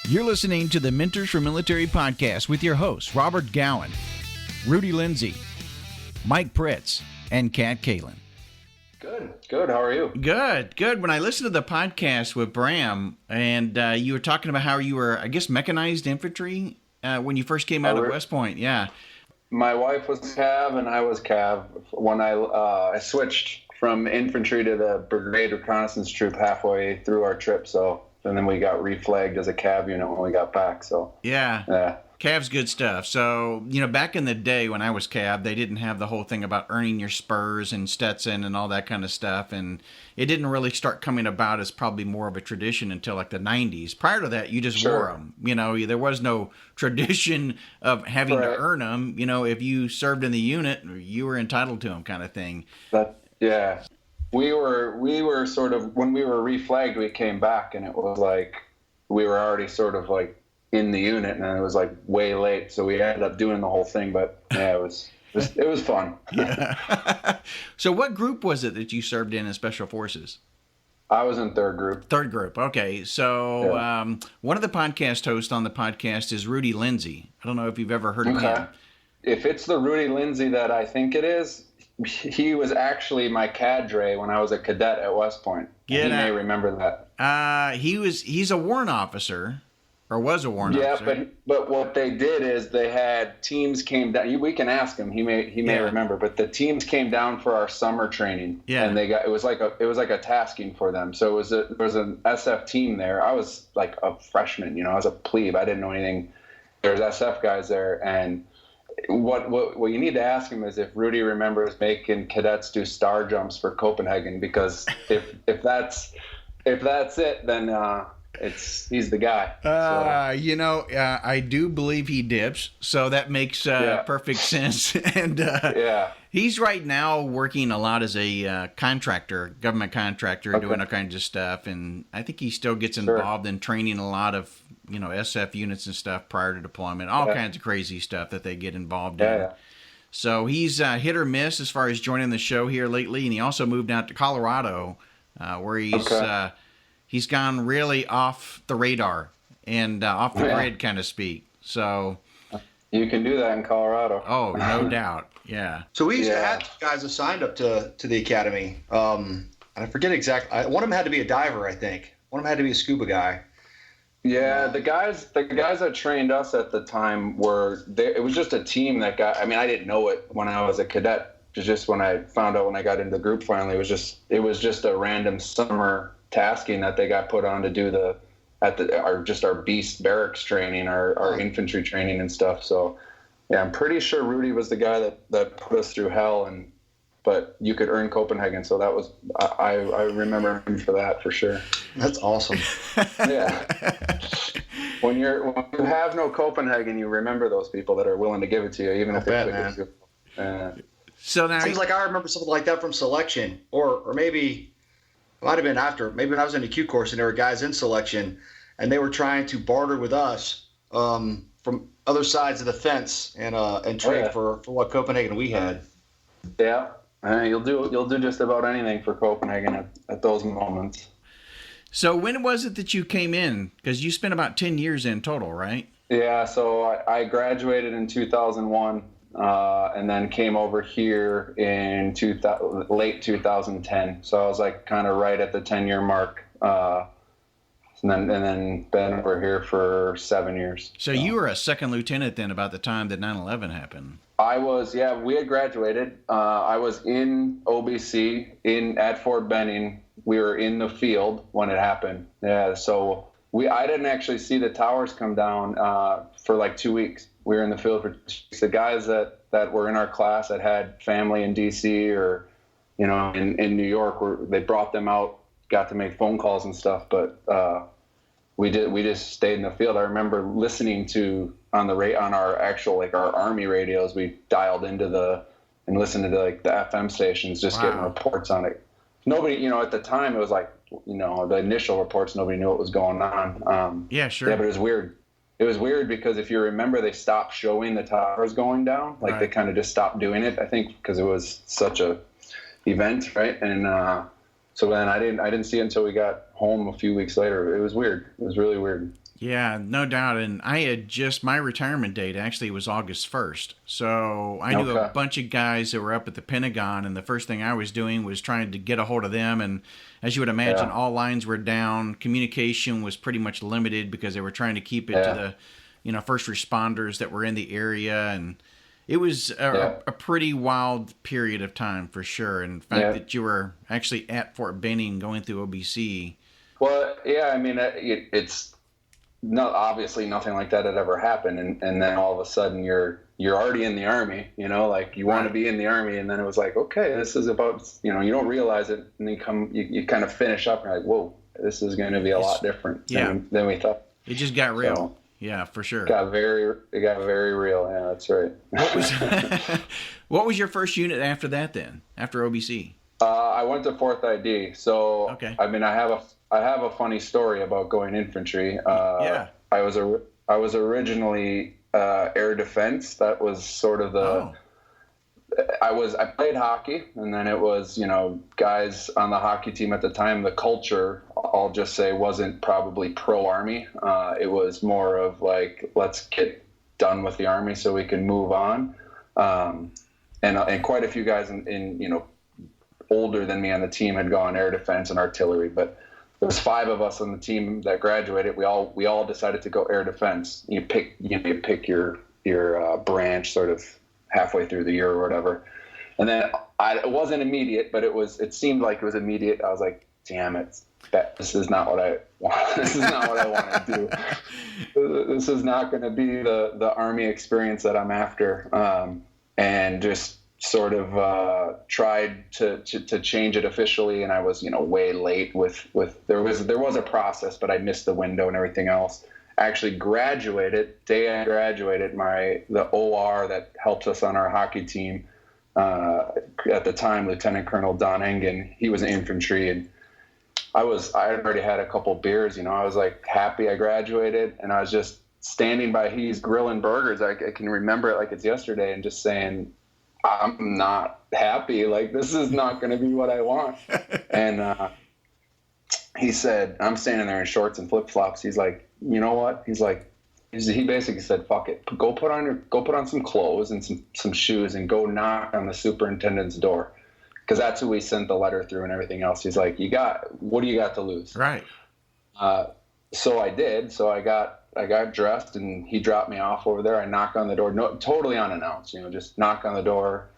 You're listening to the Mentors for Military podcast with your hosts, Robert Gowan, Rudy Lindsay, Mike Pritz, and Kat Kalin. Good. How are you? Good. When I listened to the podcast with Bram, and you were talking about how you were, I guess, mechanized infantry when you first came out of West Point. Yeah. My wife was Cav, and I was Cav when I switched from infantry to the brigade reconnaissance troop halfway through our trip. And then we got reflagged as a Cav unit when we got back. So yeah. Cav's good stuff. So, back in the day when I was Cav, they didn't have the whole thing about earning your spurs and Stetson and all that kind of stuff. And it didn't really start coming about as probably more of a tradition until like the 90s. Prior to that, you just wore them. There was no tradition of having to earn them. If you served in the unit, you were entitled to them kind of thing. Yeah. We were sort of, when we were reflagged, we came back and it was like, we were already sort of like in the unit and it was like way late. So we ended up doing the whole thing, but yeah, it was fun. Yeah. So what group was it that you served in Special Forces? I was in third group. Okay. So one of the podcast hosts on the podcast is Rudy Lindsay. I don't know if you've ever heard of him. If it's the Rudy Lindsay that I think it is, he was actually my cadre when I was a cadet at West Point. You may remember that. He's a warrant officer, or was a warrant officer. Yeah, but what they did is they had teams came down. We can ask him. He may remember. But the teams came down for our summer training. Yeah. And it was like a tasking for them. So there was an SF team there. I was like a freshman. I was a plebe. I didn't know anything. There's SF guys there, and what you need to ask him is if Rudy remembers making cadets do star jumps for Copenhagen, because if that's it, then he's the guy. I do believe he dips, so that makes perfect sense. And he's right now working a lot as a government contractor, doing all kinds of stuff, and I think he still gets involved in training a lot of SF units and stuff prior to deployment, all kinds of crazy stuff that they get involved in. So he's hit or miss as far as joining the show here lately, and he also moved out to Colorado, where he's gone really off the radar and off the grid, kind of speak. So you can do that in Colorado. Oh, no doubt. Yeah. So we used to have guys assigned up to the academy. And I forget exactly. One of them had to be a diver, I think. One of them had to be a scuba guy. Yeah, the guys that trained us at the time it was just a team that got. I mean, I didn't know it when I was a cadet. It was just when I found out when I got into the group finally. It was just a random summer tasking that they got put on to do our beast barracks training, our infantry training and stuff. So yeah, I'm pretty sure Rudy was the guy that put us through hell, but you could earn Copenhagen. So that was, I remember him for that for sure. That's awesome. Yeah. When you have no Copenhagen, you remember those people that are willing to give it to you, even if they So now seems like I remember something like that from selection, or maybe it might have been after. Maybe when I was in the Q course and there were guys in selection, and they were trying to barter with us from other sides of the fence and trade for what Copenhagen we had. Yeah. You'll do just about anything for Copenhagen at those moments. So when was it that you came in? Because you spent about 10 years in total, right? Yeah, so I graduated in 2001 and then came over here in late 2010. So I was like kind of right at the 10-year mark. And then been over here for 7 years. So you were a second lieutenant then about the time that 9/11 happened. I was, we had graduated. I was in OBC at Fort Benning. We were in the field when it happened. Yeah, so I didn't actually see the towers come down for like 2 weeks. We were in the field for 2 weeks. The guys that were in our class that had family in D.C. or, in New York, they brought them out, got to make phone calls and stuff, but we just stayed in the field. I remember listening to on our actual our Army radios. We dialed into and listened to the FM stations, just getting reports on it. Nobody, at the time it was like, the initial reports, nobody knew what was going on. Yeah, sure. Yeah, but it was weird. It was weird because if you remember, they stopped showing the towers going down. They kind of just stopped doing it. I think because it was such a event, right? And so then I didn't see it until we got home a few weeks later. It was weird. It was really weird. Yeah, no doubt. And I had my retirement date actually was August 1st. So I knew a bunch of guys that were up at the Pentagon, and the first thing I was doing was trying to get a hold of them. And as you would imagine, all lines were down. Communication was pretty much limited because they were trying to keep it to the, first responders that were in the area. And it was a pretty wild period of time for sure. And the fact that you were actually at Fort Benning going through OBC. Well, yeah, I mean, it's obviously nothing like that had ever happened, and then all of a sudden you're already in the Army, like you want to be in the Army, and then it was like, okay, this is about, you don't realize it, and then you kind of finish up and you're like, whoa, this is going to be a lot different than we thought. It just got real. So, yeah, for sure. It got very real. Yeah, that's right. What was your first unit after that then, after OBC? I went to 4th ID. So, I mean, I have a funny story about going infantry. I was originally air defense. That was sort of the. I played hockey, and then it was guys on the hockey team at the time. The culture, I'll just say, wasn't probably pro Army. It was more of like, let's get done with the Army so we can move on. And quite a few guys in older than me on the team had gone air defense and artillery, but there was 5 of us on the team that graduated. We all decided to go air defense. You pick your branch sort of halfway through the year or whatever. And then it wasn't immediate, but it seemed like it was immediate. I was like, damn it, this is not what I want. This is not what I want to do. This is not going to be the Army experience that I'm after. And just sort of tried to change it officially, and I was way late with there was a process, but I missed the window and everything else. I actually graduated day I graduated. The OR that helps us on our hockey team at the time, Lieutenant Colonel Don Engen, he was infantry, and I had already had a couple beers. I was like happy I graduated, and I was just standing by. He's grilling burgers. I can remember it like it's yesterday, and just saying, I'm not happy. Like, this is not going to be what I want. And he said, I'm standing there in shorts and flip flops. He's like, you know what? He basically said, fuck it. Go put on some clothes and some shoes and go knock on the superintendent's door. Because that's who we sent the letter through and everything else. He's like, what do you got to lose? Right. So I did. So I got dressed, and he dropped me off over there. I knocked on the door, totally unannounced, just knock on the door.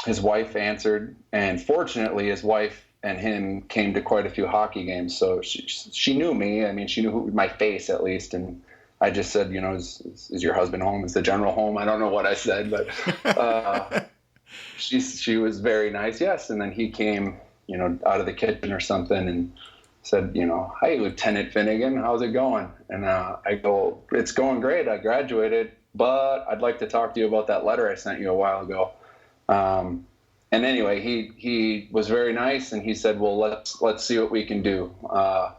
His wife answered, and fortunately his wife and him came to quite a few hockey games. So she knew me. I mean, she knew my face at least. And I just said, is your husband home? Is the general home? I don't know what I said, but she was very nice. Yes. And then he came, out of the kitchen or something, and said, hi, Lieutenant Finnegan, how's it going? And I go, it's going great. I graduated, but I'd like to talk to you about that letter I sent you a while ago. And anyway, he was very nice, and he said, well, let's see what we can do. I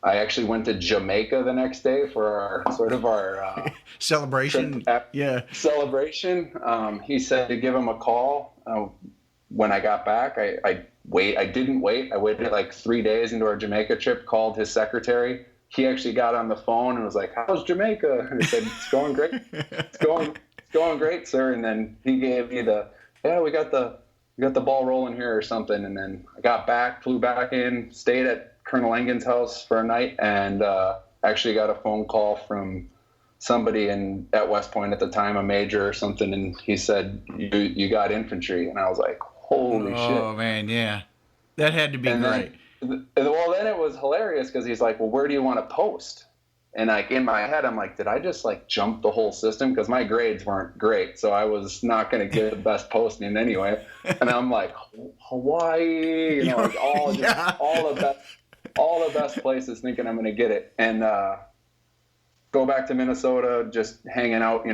actually went to Jamaica the next day for our celebration. Celebration. He said to give him a call. When I got back, I didn't wait. I waited like 3 days into our Jamaica trip, called his secretary. He actually got on the phone and was like, how's Jamaica? And he said, it's going great. It's going great, sir. And then he gave me we got the ball rolling here or something. And then I got back, flew back in, stayed at Colonel Engen's house for a night, and actually got a phone call from somebody at West Point at the time, a major or something. And he said, you got infantry. And I was like, holy shit. Oh, man, yeah. That had to be great. Then it was hilarious because he's like, well, where do you want to post? And like in my head, I'm like, did I just like jump the whole system? Because my grades weren't great, so I was not going to get the best posting anyway. And I'm like, Hawaii, all the best places, thinking I'm going to get it. And go back to Minnesota, just hanging out.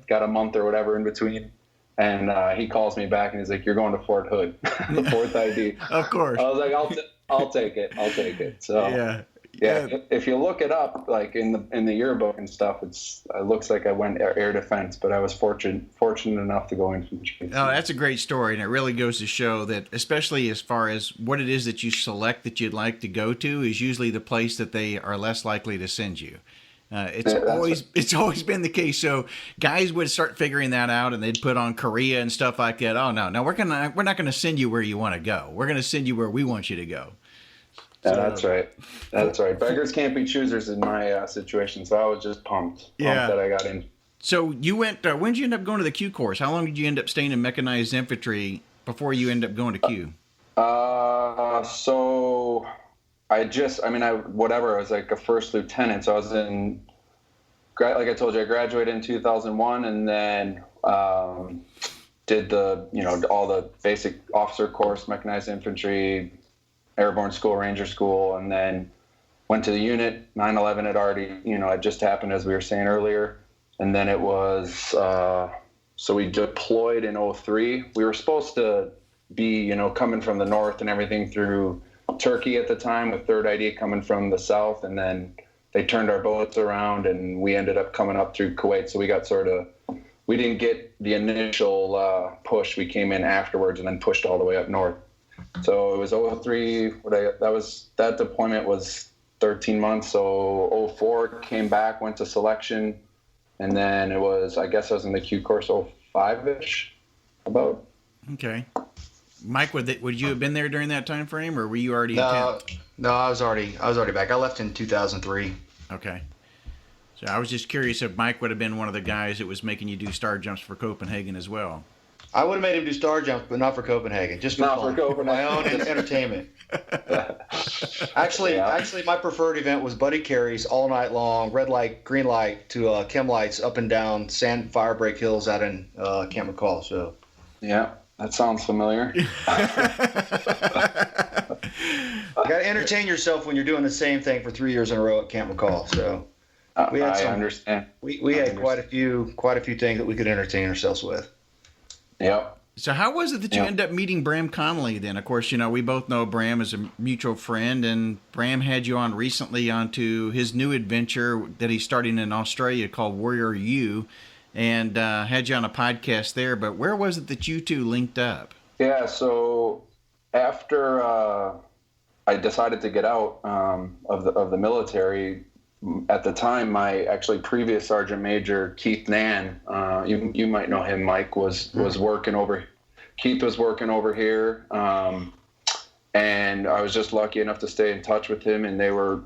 Got a month or whatever in between. And he calls me back and he's like, you're going to Fort Hood, the 4th ID. Of course. I was like, I'll take it. So yeah. If you look it up, like in the yearbook and stuff, it looks like I went air defense, but I was fortunate enough to go infantry. Oh, that's a great story, and it really goes to show that, especially as far as what it is that you select that you'd like to go to, is usually the place that they are less likely to send you. It's always been the case. So guys would start figuring that out, and they'd put on Korea and stuff like that. Oh no, we're not gonna send you where you want to go. We're gonna send you where we want you to go. So, that's right. That's right. Beggars can't be choosers in my situation. So I was just pumped that I got in. So you went. When did you end up going to the Q course? How long did you end up staying in mechanized infantry before you end up going to Q? So I was like a first lieutenant. So I was like I told you, I graduated in 2001, and then did all the basic officer course, mechanized infantry, airborne school, ranger school, and then went to the unit. 9/11 had already, it just happened, as we were saying earlier. And then it was, so we deployed in 2003. We were supposed to be, coming from the north and everything through Turkey at the time, with 3rd ID coming from the south. And then they turned our boats around, and we ended up coming up through Kuwait. So we got we didn't get the initial push. We came in afterwards and then pushed all the way up north. So it was 2003. That deployment was 13 months. So 2004 came back, went to selection. And then I was in the Q course 05-ish, about. Okay. Mike, would you have been there during that time frame, or were you already? No, I was already back. I left in 2003. Okay. So I was just curious if Mike would have been one of the guys that was making you do star jumps for Copenhagen as well. I would have made him do star jumps, but not for Copenhagen. Just for fun. For my own entertainment. Actually, my preferred event was buddy carries all night long, red light, green light to chem lights up and down sand firebreak hills out in Camp McCall. So, yeah, that sounds familiar. You got to entertain yourself when you're doing the same thing for 3 years in a row at Camp McCall. So, I understand. We had quite a few things that we could entertain ourselves with. Yep. So how was it that you ended up meeting Bram Connolly then? Of course, we both know Bram as a mutual friend, and Bram had you on recently onto his new adventure that he's starting in Australia called Warrior U, and had you on a podcast there. But where was it that you two linked up? Yeah, so after I decided to get out of the military, at the time, my previous Sergeant Major, Keith Nan, you might know him, Mike, was working over. Keith was working over here, and I was just lucky enough to stay in touch with him. And they were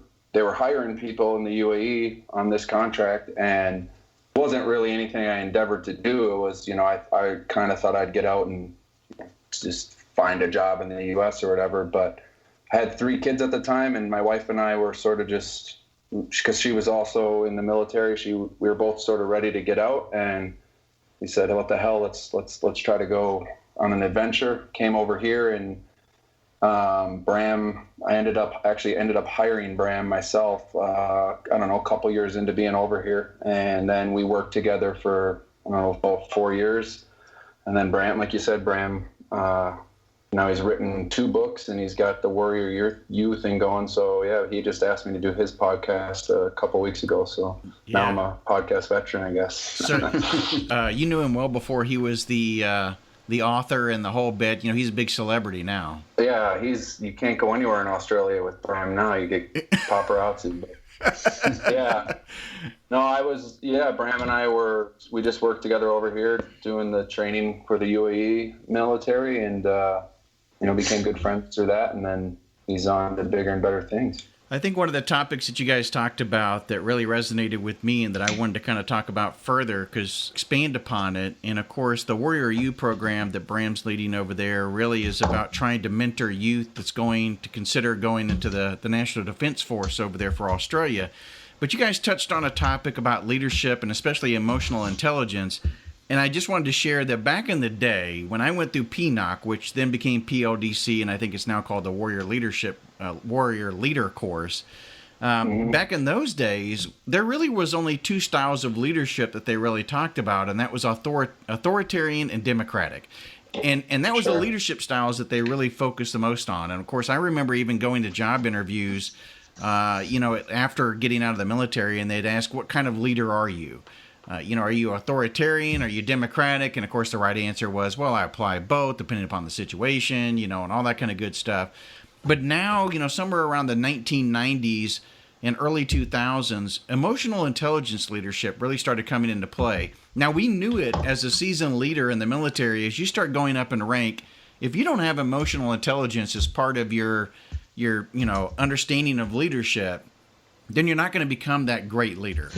hiring people in the UAE on this contract, and it wasn't really anything I endeavored to do. It was, I kind of thought I'd get out and just find a job in the U.S. or whatever. But I had 3 kids at the time, and my wife and I were sort of just, because she was also in the military, we were both sort of ready to get out, and we said, what the hell, let's try to go on an adventure. Came over here, and Bram, I ended up hiring Bram myself, a couple years into being over here, and then we worked together for about 4 years. And then Bram, like you said, now he's written 2 books, and he's got the Warrior U thing going. So yeah, he just asked me to do his podcast a couple weeks ago. So now I'm a podcast veteran, I guess. So you knew him well before he was the author and the whole bit. He's a big celebrity now. Yeah, you can't go anywhere in Australia with Bram now. You get paparazzi. Yeah. No, Bram and I we just worked together over here doing the training for the UAE military, and became good friends through that, and then he's on to bigger and better things. I think one of the topics that you guys talked about that really resonated with me and that I wanted to kind of talk about further, because expand upon it, and of course the Warrior U program that Bram's leading over there really is about trying to mentor youth that's going to consider going into the National Defense Force over there for Australia. But you guys touched on a topic about leadership and especially emotional intelligence. And I just wanted to share that back in the day, when I went through PNOC, which then became PLDC, and I think it's now called the Warrior Leader course, back in those days, there really was only 2 styles of leadership that they really talked about, and that was authoritarian and democratic. And that was the leadership styles that they really focused the most on. And, of course, I remember even going to job interviews, after getting out of the military, and they'd ask, what kind of leader are you? Are you authoritarian? Are you democratic? And, of course, the right answer was, well, I apply both depending upon the situation, and all that kind of good stuff. But now, somewhere around the 1990s, in early 2000s, emotional intelligence leadership really started coming into play. Now, we knew it as a seasoned leader in the military. As you start going up in rank, if you don't have emotional intelligence as part of your understanding of leadership, then you're not going to become that great leader,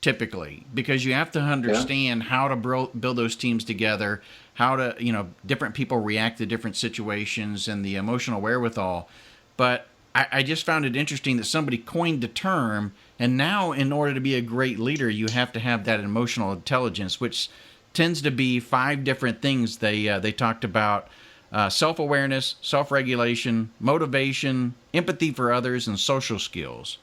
typically, because you have to understand how to build those teams together, how to, different people react to different situations, and the emotional wherewithal. But I just found it interesting that somebody coined the term, and now in order to be a great leader, you have to have that emotional intelligence, which tends to be 5 different things they talked about: self-awareness, self-regulation, motivation, empathy for others, and social skills.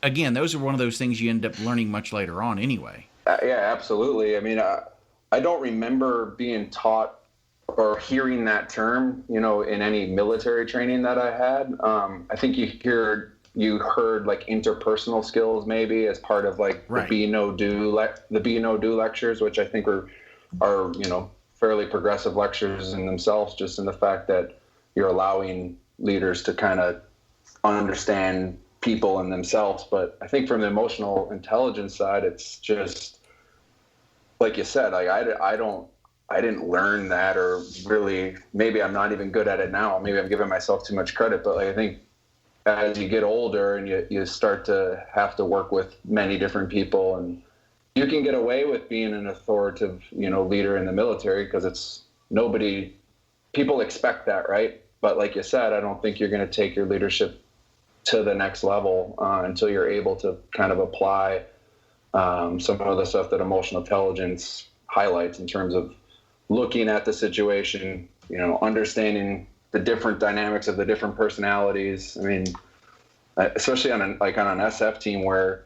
Again, those are one of those things you end up learning much later on anyway. Yeah, absolutely. I mean, I don't remember being taught or hearing that term, in any military training that I had. I think you heard like interpersonal skills maybe as part of like the Be No Do lectures, which I think are fairly progressive lectures in themselves, just in the fact that you're allowing leaders to kind of understand people and themselves. But I think from the emotional intelligence side, it's just like you said, like I didn't learn that, or really, maybe I'm not even good at it now. Maybe I'm giving myself too much credit, but like, I think as you get older and you start to have to work with many different people, and you can get away with being an authoritative, leader in the military, because people expect that, right? But like you said, I don't think you're going to take your leadership to the next level until you're able to kind of apply some of the stuff that emotional intelligence highlights in terms of looking at the situation, understanding the different dynamics of the different personalities. I mean, especially on an SF team where,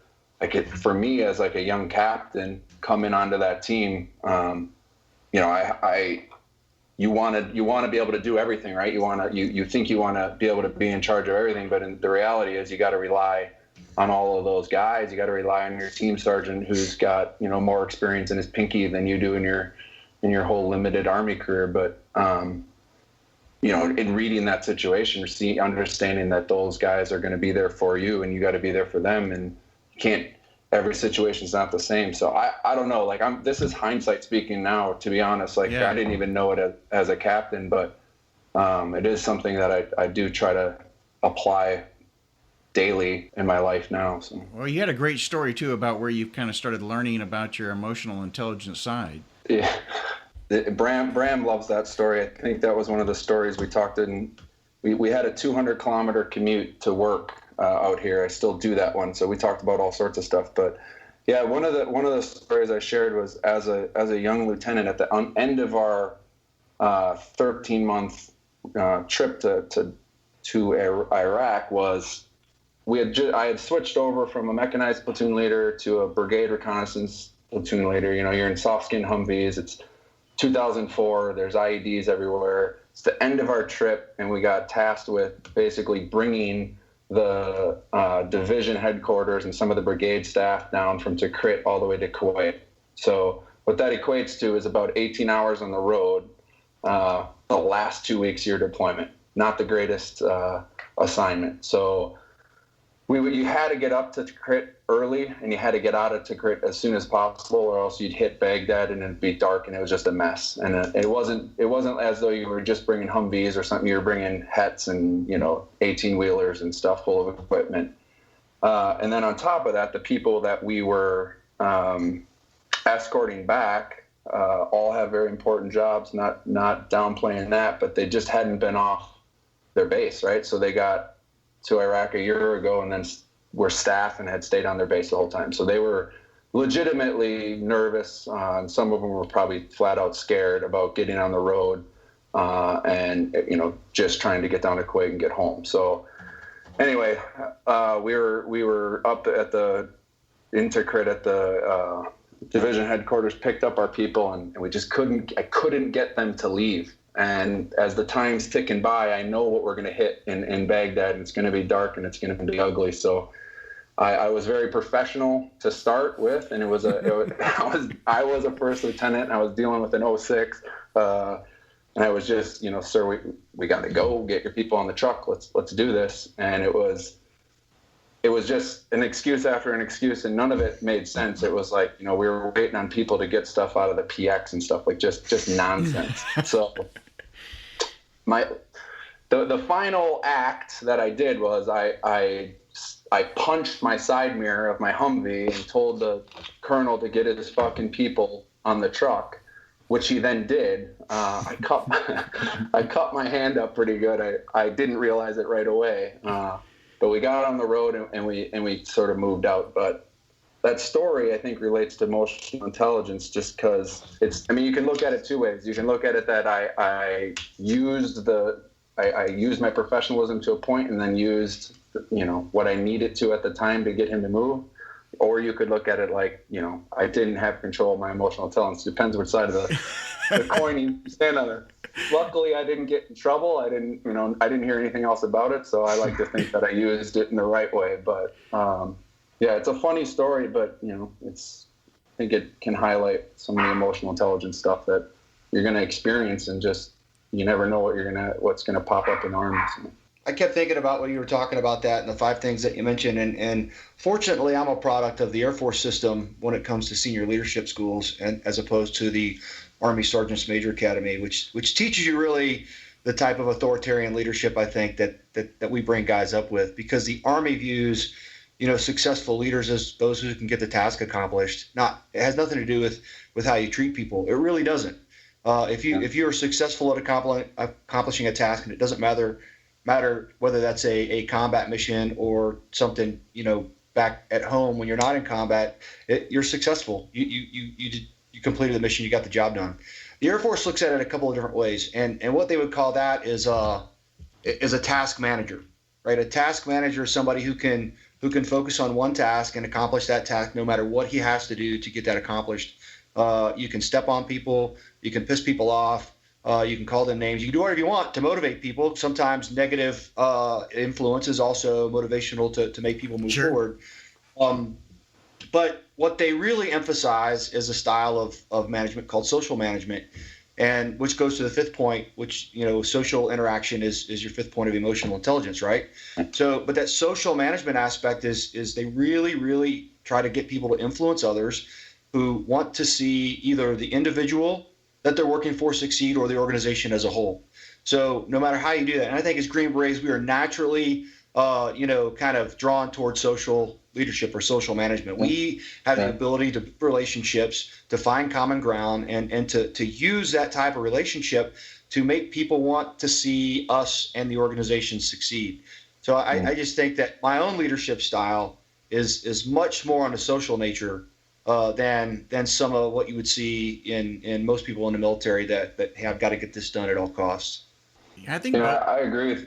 for me as like a young captain coming onto that team, you want to be able to do everything, right? You think you want to be able to be in charge of everything, but the reality is you got to rely on all of those guys. You got to rely on your team sergeant who's got more experience in his pinky than you do in your whole limited Army career. But in reading that situation, understanding that those guys are going to be there for you, and you got to be there for them, and every situation's not the same. So I don't know. Like this is hindsight speaking now, to be honest. Like I didn't even know it as a captain, but it is something that I do try to apply daily in my life now. So. Well, you had a great story too about where you kind of started learning about your emotional intelligence side. Yeah. Bram loves that story. I think that was one of the stories we talked in. We had a 200-kilometer commute to work out here. I still do that one, so we talked about all sorts of stuff. But yeah, one of the stories I shared was as a young lieutenant at the end of our 13-month trip to Iraq was I had switched over from a mechanized platoon leader to a brigade reconnaissance platoon leader. You're in soft-skin Humvees. It's 2004. There's IEDs everywhere. It's the end of our trip, and we got tasked with basically bringing the division headquarters and some of the brigade staff down from Tikrit all the way to Kuwait. So what that equates to is about 18 hours on the road the last 2 weeks of your deployment. Not the greatest assignment. So you had to get up to Tikrit early, and you had to get out of Tikrit as soon as possible, or else you'd hit Baghdad and it'd be dark, and it was just a mess. And it wasn't as though you were just bringing Humvees or something. You were bringing Hets and 18-wheelers and stuff full of equipment. And then on top of that, the people that we were escorting back all have very important jobs. Not downplaying that, but they just hadn't been off their base, right? So they got to Iraq a year ago and then were staff and had stayed on their base the whole time. So they were legitimately nervous. And some of them were probably flat out scared about getting on the road and just trying to get down to Kuwait and get home. So anyway, we were up at the Tikrit at the division headquarters, picked up our people, and we just I couldn't get them to leave. And as the time's ticking by, I know what we're going to hit in Baghdad, and it's going to be dark and it's going to be ugly. So I was very professional to start with, and I was a first lieutenant, and I was dealing with an 06, and I was just, sir, we got to go, get your people on the truck. Let's do this. And it was it was just an excuse after an excuse, and none of it made sense. It was like, we were waiting on people to get stuff out of the PX and stuff, like just nonsense. So the final act that I did was I punched my side mirror of my Humvee and told the colonel to get his fucking people on the truck, which he then did. I cut my hand up pretty good. I didn't realize it right away. But we got on the road and we sort of moved out. But that story, I think, relates to emotional intelligence just because you can look at it two ways. You can look at it that I used my professionalism to a point and then used, what I needed to at the time to get him to move. Or you could look at it like, I didn't have control of my emotional intelligence. Depends which side of the coin you stand on there. Luckily, I didn't get in trouble. I didn't hear anything else about it. So I like to think that I used it in the right way. But it's a funny story, but I think it can highlight some of the emotional intelligence stuff that you're going to experience, and just you never know what's going to pop up in arms. I kept thinking about when you were talking about that and the 5 things that you mentioned. And fortunately, I'm a product of the Air Force system when it comes to senior leadership schools, and as opposed to the Army Sergeants Major Academy, which teaches you really the type of authoritarian leadership I think that we bring guys up with, because the Army views, successful leaders as those who can get the task accomplished. It has nothing to do with how you treat people. It really doesn't. If you are successful at accomplishing a task, and it doesn't matter whether that's a combat mission or something, back at home when you're not in combat, you're successful. You completed the mission, you got the job done. The Air Force looks at it a couple of different ways, and what they would call that is a task manager, right? A task manager is somebody who can focus on one task and accomplish that task no matter what he has to do to get that accomplished. You can step on people, you can piss people off, you can call them names, you can do whatever you want to motivate people. Sometimes negative influence is also motivational to make people move forward. But what they really emphasize is a style of management called social management, and which goes to the 5th point, which, social interaction is your 5th point of emotional intelligence, right? So, but that social management aspect is they really, really try to get people to influence others who want to see either the individual that they're working for succeed or the organization as a whole. So no matter how you do that, and I think as Green Berets, we are naturally, kind of drawn towards social leadership or social management. We have the ability to build relationships, to find common ground, and to use that type of relationship to make people want to see us and the organization succeed. So I just think that my own leadership style is much more on a social nature than some of what you would see in most people in the military that have got to get this done at all costs. I think. I agree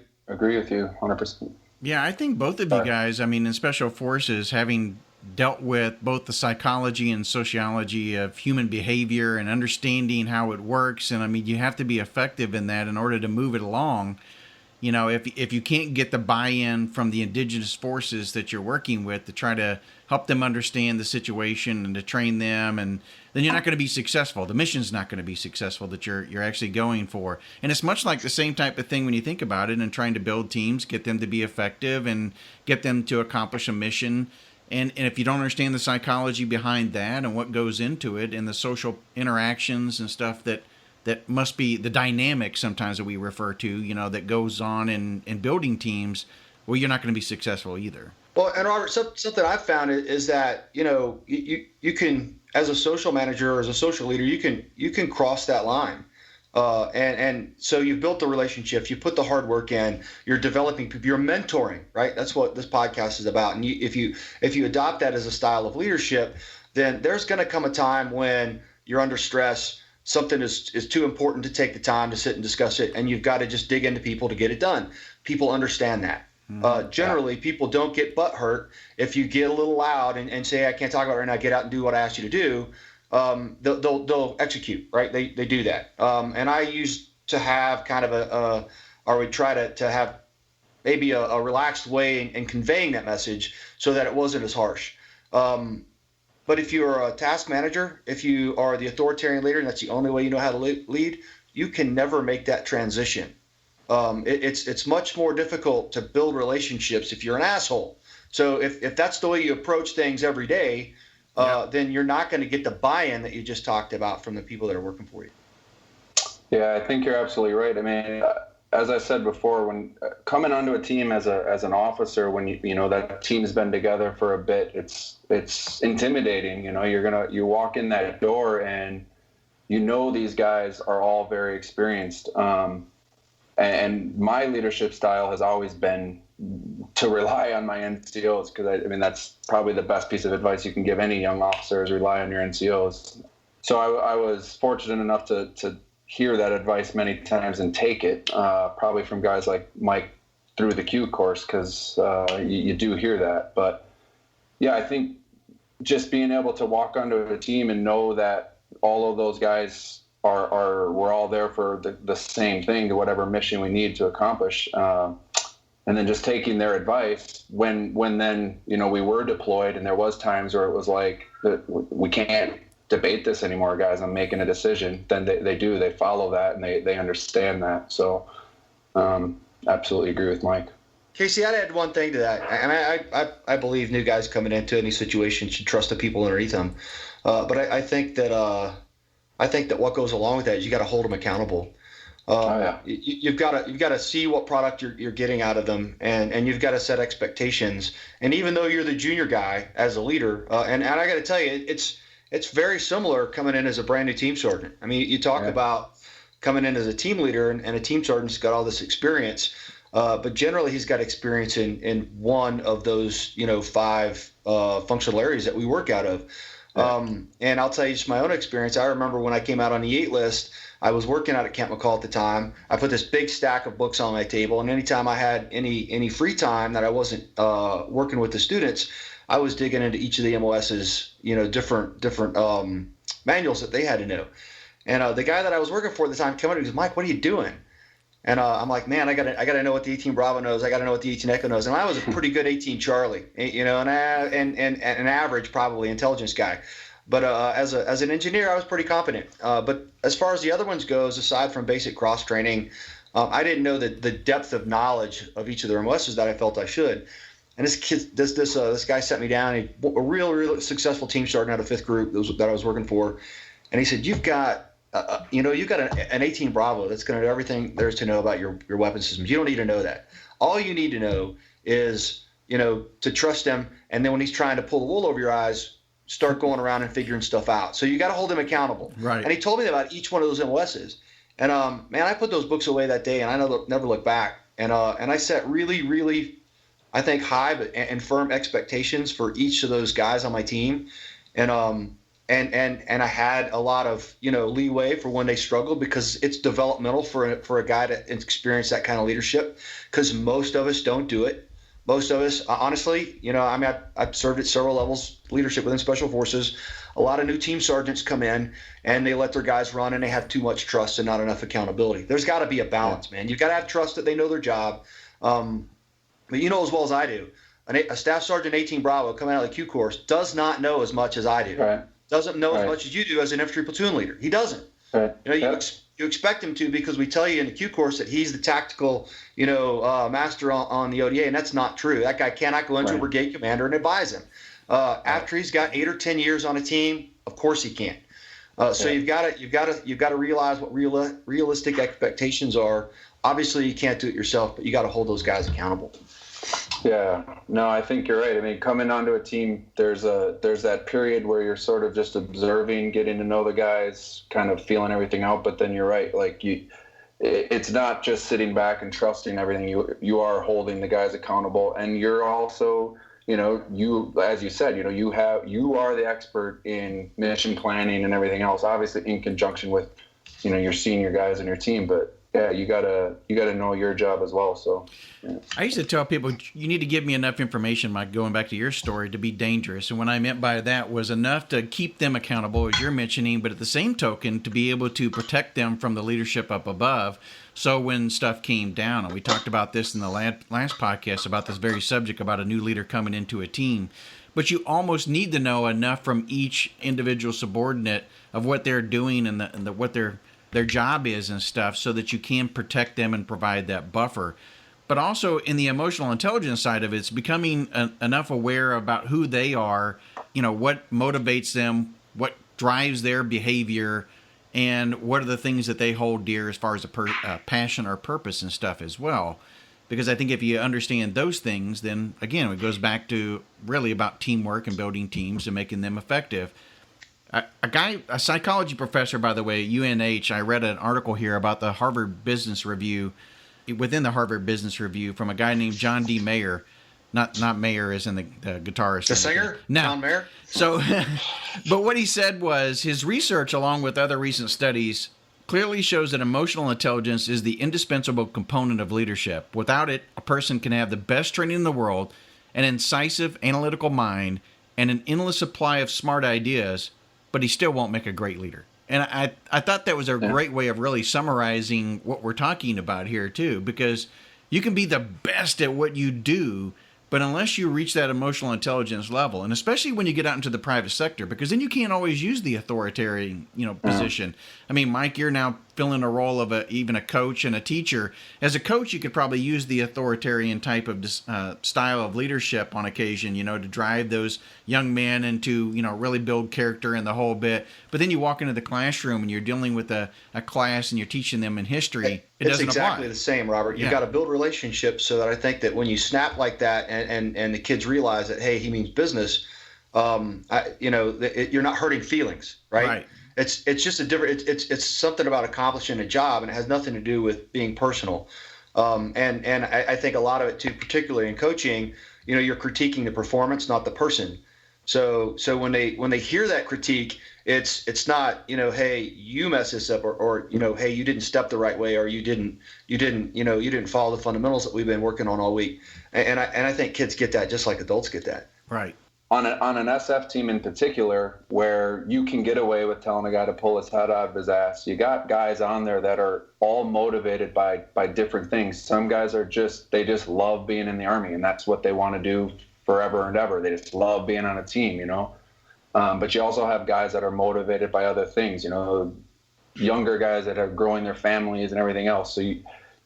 with you 100%. Yeah, I think both of you guys, in Special Forces, having dealt with both the psychology and sociology of human behavior and understanding how it works, and you have to be effective in that in order to move it along. If you can't get the buy-in from the indigenous forces that you're working with to try to help them understand the situation and to train them, and then you're not going to be successful. The mission's not going to be successful that you're actually going for. And it's much like the same type of thing when you think about it and trying to build teams, get them to be effective and get them to accomplish a mission. And if you don't understand the psychology behind that and what goes into it and the social interactions and stuff that must be the dynamic sometimes that we refer to, that goes on in building teams, well, you're not going to be successful either. Well, and Robert, something I've found is that, you can, as a social manager or as a social leader, you can cross that line. And so you've built the relationships, you put the hard work in, you're developing people, you're mentoring, right? That's what this podcast is about. And if you adopt that as a style of leadership, then there's going to come a time when you're under stress, something is too important to take the time to sit and discuss it, and you've got to just dig into people to get it done. People understand that. Generally, people don't get butt hurt if you get a little loud and say, I can't talk about it right now, get out and do what I asked you to do. They'll execute, right? They do that. And I used to have kind of or we try to have maybe a relaxed way in conveying that message so that it wasn't as harsh. But if you're a task manager, if you are the authoritarian leader, and that's the only way you know how to lead, you can never make that transition. It's much more difficult to build relationships if you're an asshole So if that's the way you approach things every day, then you're not going to get the buy-in that you just talked about from the people that are working for you. Yeah, I think you're absolutely right. I mean, as I said before, when coming onto a team as an officer, when you know that team's been together for a bit, it's intimidating. You know, you walk in that door and you know these guys are all very experienced. And my leadership style has always been to rely on my NCOs, because I mean that's probably the best piece of advice you can give any young officer is rely on your NCOs. So I was fortunate enough to hear that advice many times and take it, probably from guys like Mike through the Q course, because you do hear that. But yeah, I think just being able to walk onto a team and know that all of those guys we're all there for the same thing, to whatever mission we need to accomplish. And then just taking their advice when then, you know, we were deployed and there was times where it was like, we can't debate this anymore, guys, I'm making a decision. Then they follow that and they understand that. So absolutely agree with Mike. Casey, I'd add one thing to that. And I believe new guys coming into any situation should trust the people underneath them. But I think that what goes along with that is you got to hold them accountable. You've got to see what product you're getting out of them, and you've got to set expectations. And even though you're the junior guy as a leader, and I got to tell you, it's very similar coming in as a brand new team sergeant. I mean, you talk about coming in as a team leader, and a team sergeant's got all this experience, but generally he's got experience in one of those 5 functional areas that we work out of. And I'll tell you just my own experience. I remember when I came out on the 8 list, I was working out at Camp McCall at the time. I put this big stack of books on my table, and anytime I had any free time that I wasn't working with the students, I was digging into each of the MOS's, different manuals that they had to know. And the guy that I was working for at the time came up and he goes, "Mike, what are you doing?" And I'm like, "Man, I gotta know what the 18 Bravo knows. I gotta know what the 18 Echo knows." And I was a pretty good 18 Charlie, and an average probably intelligence guy. But as an engineer, I was pretty competent. But as far as the other ones goes, aside from basic cross training, I didn't know the depth of knowledge of each of their MOSs that I felt I should. And this guy sat me down, a real successful team sergeant out of 5th group that I was working for, and he said, "You've got an 18 Bravo that's going to know everything there is to know about your weapon systems. You don't need to know that. All you need to know is, to trust him. And then when he's trying to pull the wool over your eyes, start going around and figuring stuff out. So you got to hold him accountable." Right. And he told me about each one of those MOSs. And man, I put those books away that day, and I never looked back. And I set really, really, I think, high and firm expectations for each of those guys on my team. And I had a lot of leeway for when they struggled, because it's developmental for a guy to experience that kind of leadership, because most of us don't do it. Most of us, honestly, I've served at several levels leadership within Special Forces. A lot of new team sergeants come in and they let their guys run, and they have too much trust and not enough accountability. There's got to be a balance, man. You've got to have trust that they know their job. But you know as well as I do, a Staff Sergeant 18 Bravo coming out of the Q course does not know as much as I do. Right. Doesn't know as much as you do as an infantry platoon leader. He doesn't. Right. You expect him to, because we tell you in the Q course that he's the tactical, master on the ODA, and that's not true. That guy cannot go into a brigade commander and advise him. After he's got 8 or 10 years on a team, of course he can't. So you've got to realize what realistic expectations are. Obviously, you can't do it yourself, but you got to hold those guys accountable. Yeah, no, I think you're right. I mean, coming onto a team, there's that period where you're sort of just observing, getting to know the guys, kind of feeling everything out. But then you're right, like it's not just sitting back and trusting everything. You are holding the guys accountable, and you're also, you, as you said, you are the expert in mission planning and everything else. Obviously, in conjunction with, your senior guys in your team, but. Yeah, you gotta know your job as well. So, yeah. I used to tell people, you need to give me enough information, Mike, going back to your story, to be dangerous. And what I meant by that was enough to keep them accountable, as you're mentioning, but at the same token, to be able to protect them from the leadership up above. So when stuff came down, and we talked about this in the last podcast about this very subject, about a new leader coming into a team, but you almost need to know enough from each individual subordinate of what they're doing and what their job is and stuff, so that you can protect them and provide that buffer. but also in the emotional intelligence side of it, it's becoming enough aware about who they are, what motivates them, what drives their behavior, and what are the things that they hold dear as far as a passion or purpose and stuff as well. Because I think if you understand those things, then again, it goes back to really about teamwork and building teams and making them effective. A psychology professor, by the way, UNH, I read an article here about the Harvard Business Review, within the Harvard Business Review, from a guy named John D. Mayer. Not Mayer as in the guitarist. The singer? No. John Mayer? So, but what he said was his research, along with other recent studies, clearly shows that emotional intelligence is the indispensable component of leadership. Without it, a person can have the best training in the world, an incisive, analytical mind, and an endless supply of smart ideas, but he still won't make a great leader. And I thought that was a great way of really summarizing what we're talking about here, too, because you can be the best at what you do, but unless you reach that emotional intelligence level, and especially when you get out into the private sector, because then you can't always use the authoritarian, position. I mean, Mike, you're now filling a role of even a coach and a teacher. As a coach, you could probably use the authoritarian type of style of leadership on occasion, to drive those young men into, really build character and the whole bit. But then you walk into the classroom and you're dealing with a class and you're teaching them in history. It's exactly the same, Robert. You've got to build relationships so that I think that when you snap like that and the kids realize that, hey, he means business, you're not hurting feelings, right? It's just a different. It's something about accomplishing a job, and it has nothing to do with being personal. And I think a lot of it too, particularly in coaching, you're critiquing the performance, not the person. So when they hear that critique, it's not hey, you messed this up, or hey, you didn't step the right way, or you didn't follow the fundamentals that we've been working on all week. And I think kids get that just like adults get that. Right. On an SF team in particular, where you can get away with telling a guy to pull his head out of his ass, you got guys on there that are all motivated by different things. Some guys they just love being in the Army, and that's what they want to do forever and ever. They just love being on a team, But you also have guys that are motivated by other things, younger guys that are growing their families and everything else. So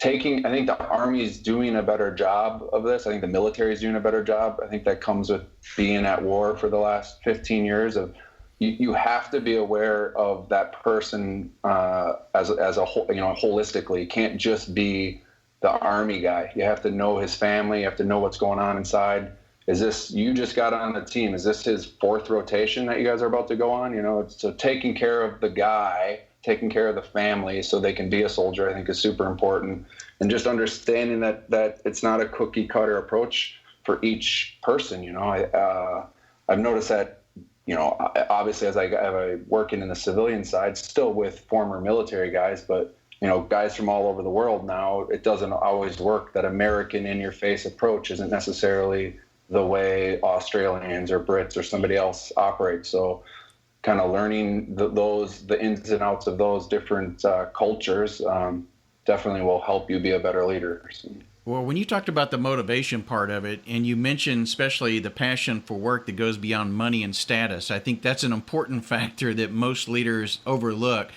I think the Army's doing a better job of this. I think the military is doing a better job. I think that comes with being at war for the last 15 years. Of you have to be aware of that person as a whole, holistically. You can't just be the Army guy. You have to know his family. You have to know what's going on inside. Is this, you just got on the team, is this his fourth rotation that you guys are about to go on? So taking care of the guy, taking care of the family so they can be a soldier, I think is super important. And just understanding that it's not a cookie cutter approach for each person. I've noticed that, obviously as I work in the civilian side, still with former military guys, but guys from all over the world now, it doesn't always work. That American in your face approach isn't necessarily the way Australians or Brits or somebody else operates. So kind of learning the ins and outs of those different cultures definitely will help you be a better leader. Well, when you talked about the motivation part of it, and you mentioned especially the passion for work that goes beyond money and status, I think that's an important factor that most leaders overlook.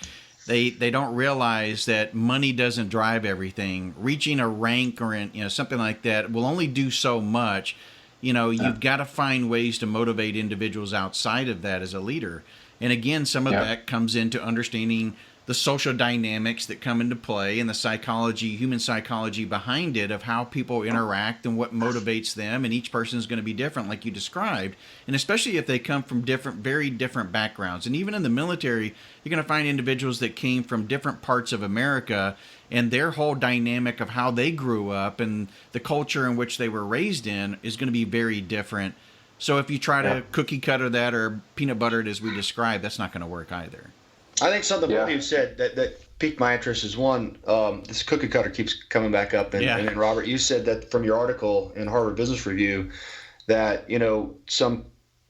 They don't realize that money doesn't drive everything. Reaching a rank or something like that will only do so much. You've got to find ways to motivate individuals outside of that as a leader. And again, some of that comes into understanding the social dynamics that come into play and the psychology, human psychology behind it, of how people interact and what motivates them. And each person is going to be different, like you described. And especially if they come from very different backgrounds. And even in the military, you're going to find individuals that came from different parts of America, and their whole dynamic of how they grew up and the culture in which they were raised in is going to be very different. So if you try to cookie cutter that or peanut butter it as we described, that's not going to work either. I think something both of you said that piqued my interest is one, this cookie cutter keeps coming back up. And then, Robert, you said that from your article in Harvard Business Review that, some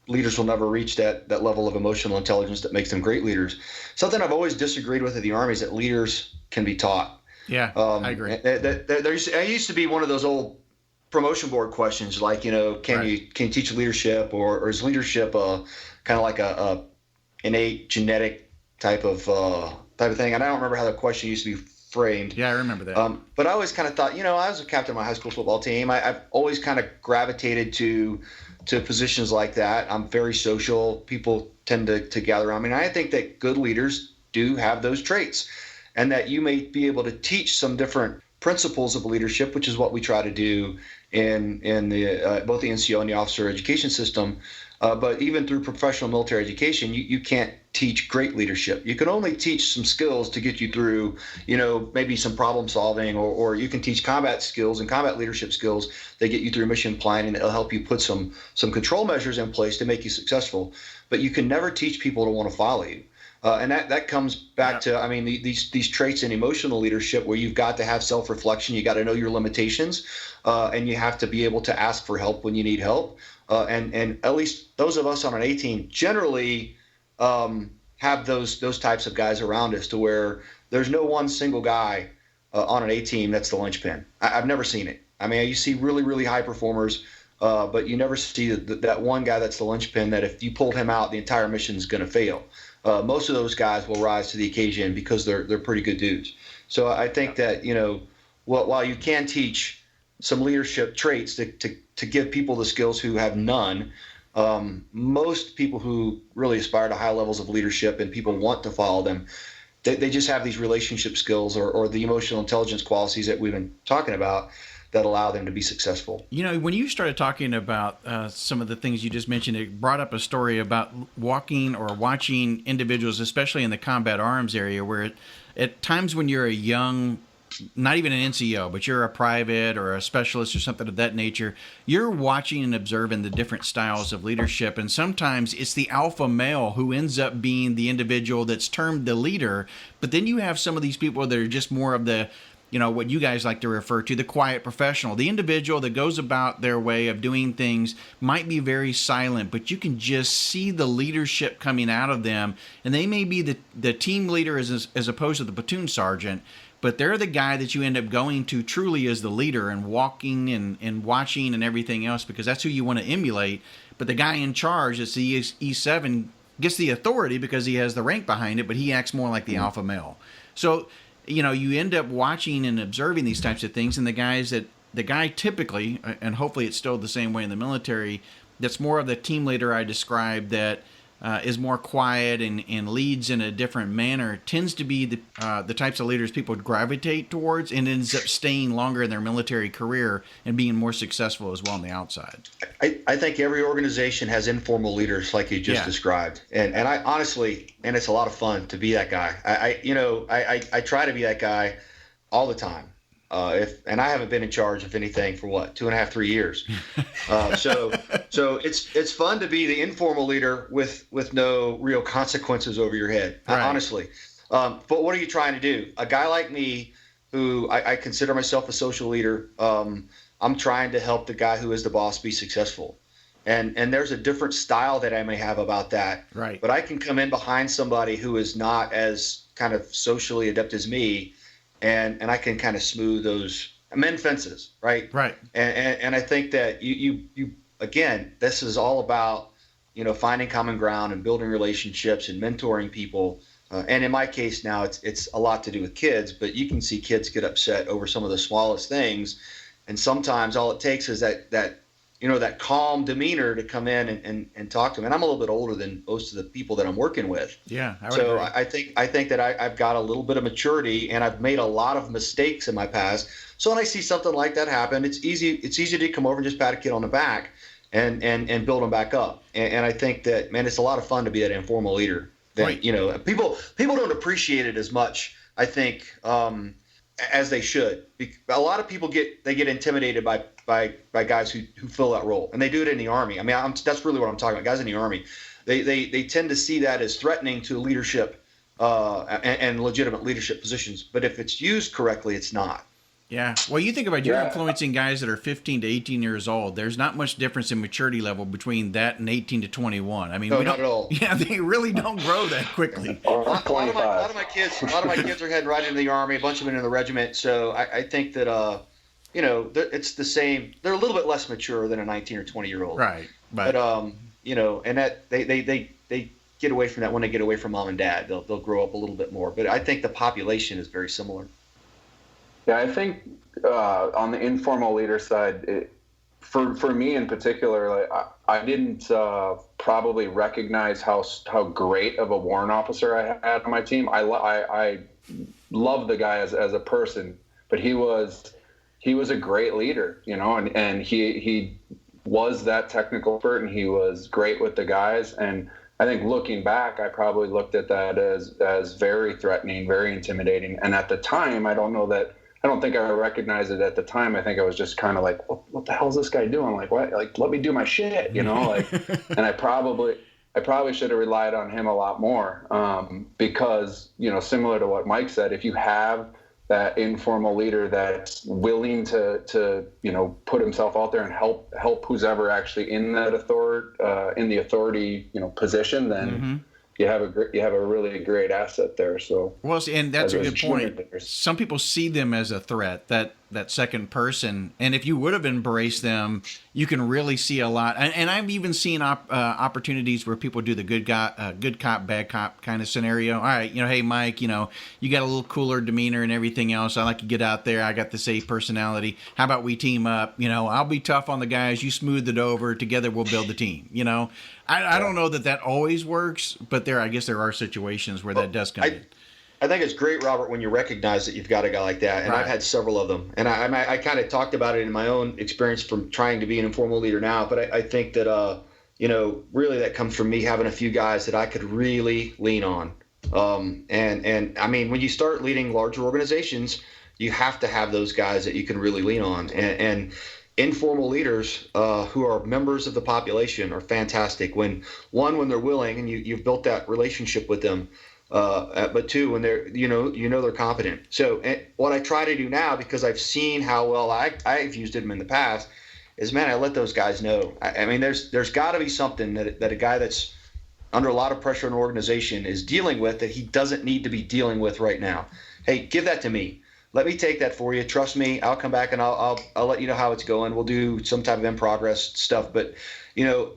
leaders will never reach that level of emotional intelligence that makes them great leaders. Something I've always disagreed with in the Army is that leaders can be taught. Yeah, I agree. I used to be one of those old promotion board questions, like, can you teach leadership, or is leadership kind of like a innate genetic type of thing? And I don't remember how the question used to be framed. Yeah, I remember that. But I always kind of thought, I was a captain of my high school football team. I've always kind of gravitated to positions like that. I'm very social. People tend to gather around me. And I think that good leaders do have those traits, and that you may be able to teach some different principles of leadership, which is what we try to do in the both the NCO and the officer education system. But even through professional military education, you can't teach great leadership. You can only teach some skills to get you through, maybe some problem solving, or you can teach combat skills and combat leadership skills that get you through mission planning. That'll help you put some control measures in place to make you successful. But you can never teach people to want to follow you. And that comes back to, these traits in emotional leadership, where you've got to have self-reflection. You got to know your limitations, and you have to be able to ask for help when you need help. And at least those of us on an A team generally have those types of guys around us, to where there's no one single guy on an A team that's the linchpin. I've never seen it. You see really, really high performers, but you never see that one guy that's the linchpin, that if you pulled him out, the entire mission is going to fail. Most of those guys will rise to the occasion because they're pretty good dudes. So I think that, while you can teach some leadership traits to give people the skills who have none, most people who really aspire to high levels of leadership and people want to follow them, they just have these relationship skills or the emotional intelligence qualities that we've been talking about that allow them to be successful. When you started talking about some of the things you just mentioned, it brought up a story about walking or watching individuals, especially in the combat arms area, where at times when you're a young, not even an NCO, but you're a private or a specialist or something of that nature, you're watching and observing the different styles of leadership. And sometimes it's the alpha male who ends up being the individual that's termed the leader. But then you have some of these people that are just more of the, what you guys like to refer to, the quiet professional. The individual that goes about their way of doing things might be very silent, but you can just see the leadership coming out of them. And they may be the team leader as opposed to the platoon sergeant, but they're the guy that you end up going to truly as the leader and walking and watching and everything else, because that's who you want to emulate. But the guy in charge, that's the E7, gets the authority because he has the rank behind it, but he acts more like the alpha male. So, you end up watching and observing these types of things, and the guy typically, and hopefully it's still the same way in the military, that's more of the team leader I described, that is more quiet and leads in a different manner, tends to be the types of leaders people would gravitate towards, and ends up staying longer in their military career and being more successful as well on the outside. I think every organization has informal leaders like you just described, and I honestly, and it's a lot of fun to be that guy. I try to be that guy all the time. And I haven't been in charge of anything for 2.5, 3 years. So it's fun to be the informal leader with no real consequences over your head, honestly. But what are you trying to do? A guy like me, who I consider myself a social leader, I'm trying to help the guy who is the boss be successful. And there's a different style that I may have about that. Right. But I can come in behind somebody who is not as kind of socially adept as me, and I can kind of smooth those mend fences, right? Right. And I think that you again, this is all about finding common ground and building relationships and mentoring people. And in my case now, it's a lot to do with kids, but you can see kids get upset over some of the smallest things, and sometimes all it takes is that calm demeanor to come in and talk to them. And I'm a little bit older than most of the people that I'm working with. Yeah. So I think that I've got a little bit of maturity, and I've made a lot of mistakes in my past. So when I see something like that happen, it's easy to come over and just pat a kid on the back and build them back up. And I think that, man, it's a lot of fun to be that informal leader. That, right. People don't appreciate it as much, I think, as they should. A lot of people get intimidated by guys who fill that role, and they do it in the Army. That's really what I'm talking about. Guys in the Army, they tend to see that as threatening to leadership and legitimate leadership positions. But if it's used correctly, it's not. Yeah. Well, you think about you're influencing guys that are 15 to 18 years old. There's not much difference in maturity level between that and 18 to 21. No, not at all. Yeah, they really don't grow that quickly. A lot of my kids are heading right into the Army. A bunch of them into the regiment. So I think that it's the same. They're a little bit less mature than a 19 or 20-year-old. Right. But and that they get away from that when they get away from mom and dad. They'll grow up a little bit more. But I think the population is very similar. Yeah, I think on the informal leader side, for me in particular, like, I didn't probably recognize how great of a warrant officer I had on my team. I love the guy as a person, but he was a great leader, and he was that technical expert, and he was great with the guys. And I think looking back, I probably looked at that as very threatening, very intimidating. And at the time, I don't think I recognized it at the time. I think I was just kind of like, what the hell is this guy doing? Like, what? Like, let me do my shit, like, and I probably should have relied on him a lot more, because, similar to what Mike said, if you have that informal leader that's willing to put himself out there and help who's ever actually in that authority position, then mm-hmm. you have a really great asset there. So well, and that's a good point. Some people see them as a threat, that second person, and if you would have embraced them, you can really see a lot. And I've even seen opportunities where people do the good cop, bad cop kind of scenario. All right, hey Mike, you got a little cooler demeanor and everything else. I like to get out there. I got the safe personality. How about we team up? I'll be tough on the guys. You smooth it over. Together we'll build the team. I don't know that always works, but I guess there are situations where that does come in. I think it's great, Robert, when you recognize that you've got a guy like that, and right. I've had several of them. And I kind of talked about it in my own experience from trying to be an informal leader now, but I think that, really that comes from me having a few guys that I could really lean on. And I mean, when you start leading larger organizations, you have to have those guys that you can really lean on. And informal leaders who are members of the population are fantastic when they're willing and you've built that relationship with them. But two, when they're, they're competent. So what I try to do now, because I've seen how well I've used them in the past, is, man, I let those guys know. I mean, there's got to be something that a guy that's under a lot of pressure in an organization is dealing with that he doesn't need to be dealing with right now. Hey, give that to me. Let me take that for you. Trust me. I'll come back and I'll let you know how it's going. We'll do some type of in progress stuff. But,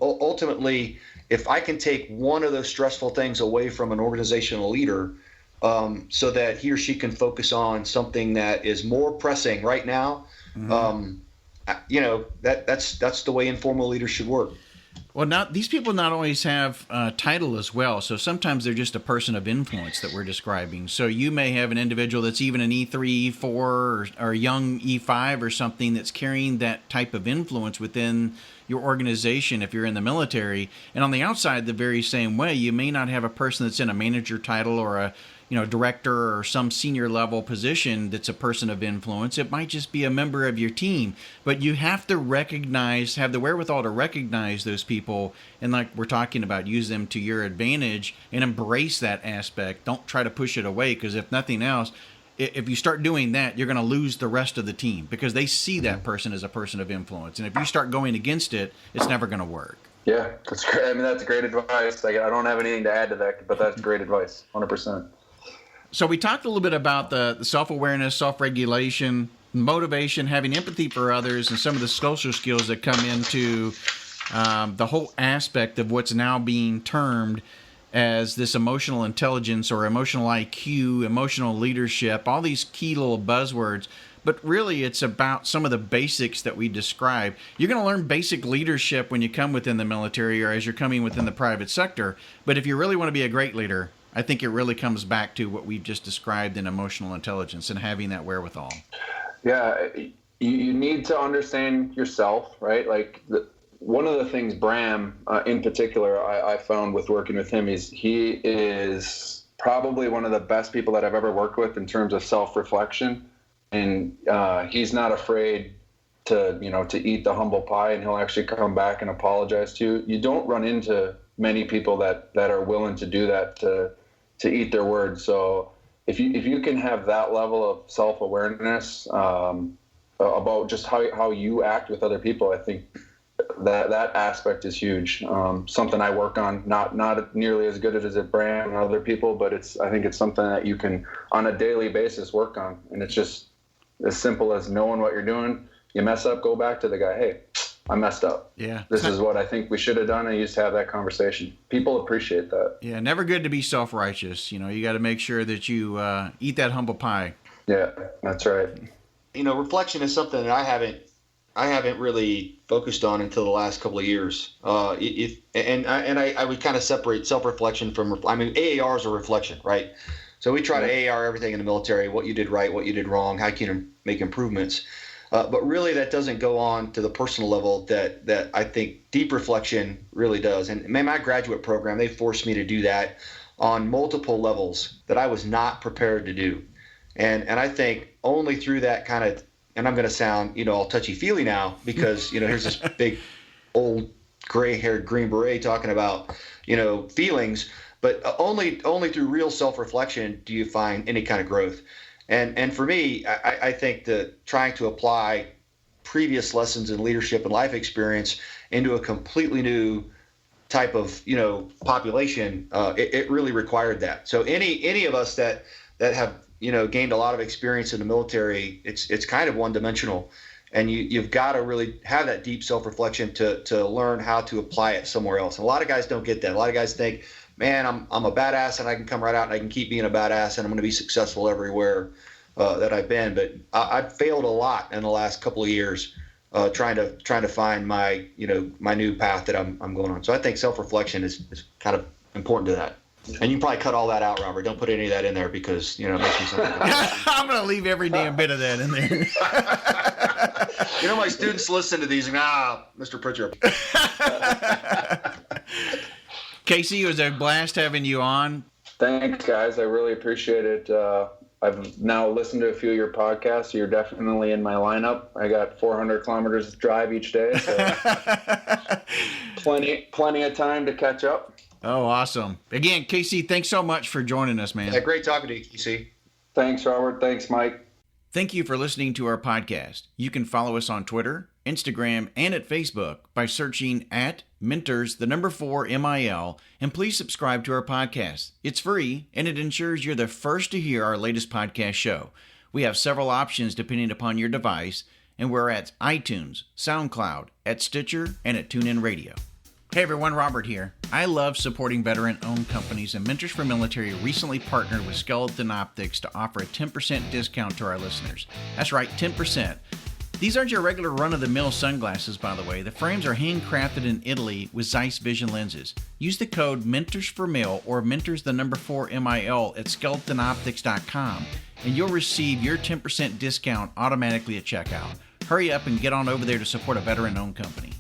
ultimately, if I can take one of those stressful things away from an organizational leader, so that he or she can focus on something that is more pressing right now, mm-hmm. That's the way informal leaders should work. Well, these people not always have title as well. So sometimes they're just a person of influence that we're describing. So you may have an individual that's even an E3, E4, or a young E5 or something that's carrying that type of influence within your organization if you're in the military. And on the outside, the very same way, you may not have a person that's in a manager title or a director or some senior level position that's a person of influence. It might just be a member of your team, but you have to have the wherewithal to recognize those people, and like we're talking about, use them to your advantage and embrace that aspect. Don't try to push it away, because if nothing else, if you start doing that, you're going to lose the rest of the team, because they see that person as a person of influence. And if you start going against it, it's never going to work. Yeah, that's great. I mean, that's great advice. Like, I don't have anything to add to that, but that's great advice, 100%. So we talked a little bit about the self-awareness, self-regulation, motivation, having empathy for others, and some of the social skills that come into the whole aspect of what's now being termed as this emotional intelligence or emotional IQ, emotional leadership, all these key little buzzwords. But really, it's about some of the basics that we describe. You're going to learn basic leadership when you come within the military or as you're coming within the private sector. But if you really want to be a great leader, I think it really comes back to what we've just described in emotional intelligence and having that wherewithal. Yeah, you need to understand yourself, right? Like, one of the things Bram, in particular, I found with working with him is he is probably one of the best people that I've ever worked with in terms of self-reflection. And he's not afraid to eat the humble pie, and he'll actually come back and apologize to you. You don't run into many people that are willing to do that, to eat their word. So if you can have that level of self-awareness about just how you act with other people, I think that aspect is huge. Something I work on, not nearly as good as it Bram and other people, but I think it's something that you can on a daily basis work on. And it's just as simple as knowing what you're doing. You mess up, go back to the guy. Hey, I messed up. Yeah. This is what I think we should have done. And you just have that conversation. People appreciate that. Yeah. Never good to be self-righteous. You got to make sure that you eat that humble pie. Yeah, that's right. reflection is something that I haven't really focused on until the last couple of years. I would kind of separate self-reflection from, AAR is a reflection, right? So we try to AAR everything in the military, what you did right, what you did wrong, how you can make improvements. But really that doesn't go on to the personal level that I think deep reflection really does. And my graduate program, they forced me to do that on multiple levels that I was not prepared to do. And I think only through that kind of, and I'm going to sound, all touchy-feely now because, here's this big old gray-haired Green Beret talking about, feelings, but only through real self-reflection do you find any kind of growth. And for me, I think that trying to apply previous lessons in leadership and life experience into a completely new type of, population, it really required that. So any of us that have, gained a lot of experience in the military, it's kind of one-dimensional, and you've got to really have that deep self-reflection to learn how to apply it somewhere else. And a lot of guys don't get that. A lot of guys think, man, I'm a badass and I can come right out and I can keep being a badass and I'm going to be successful everywhere that I've been. But I've failed a lot in the last couple of years trying to find my my new path that I'm going on. So I think self-reflection is kind of important to that. And you can probably cut all that out, Robert. Don't put any of that in there because, it makes me something. I'm going to leave every damn bit of that in there. My students listen to these and, Mr. Pritchard. Casey, it was a blast having you on. Thanks, guys. I really appreciate it. I've now listened to a few of your podcasts. You're definitely in my lineup. I got 400 kilometers to drive each day, so plenty of time to catch up. Oh, awesome. Again, Casey, thanks so much for joining us, man. Yeah, great talking to you, Casey. Thanks, Robert. Thanks, Mike. Thank you for listening to our podcast. You can follow us on Twitter, Instagram, and at Facebook by searching at Mentors, 4 MIL, and please subscribe to our podcast. It's free, and it ensures you're the first to hear our latest podcast show. We have several options depending upon your device, and we're at iTunes, SoundCloud, at Stitcher, and at TuneIn Radio. Hey everyone, Robert here. I love supporting veteran-owned companies, and Mentors for Military recently partnered with Skeleton Optics to offer a 10% discount to our listeners. That's right, 10%. These aren't your regular run-of-the-mill sunglasses, by the way. The frames are handcrafted in Italy with Zeiss Vision lenses. Use the code MENTORS4MIL or Mentors 4 MIL at skeletonoptics.com, and you'll receive your 10% discount automatically at checkout. Hurry up and get on over there to support a veteran-owned company.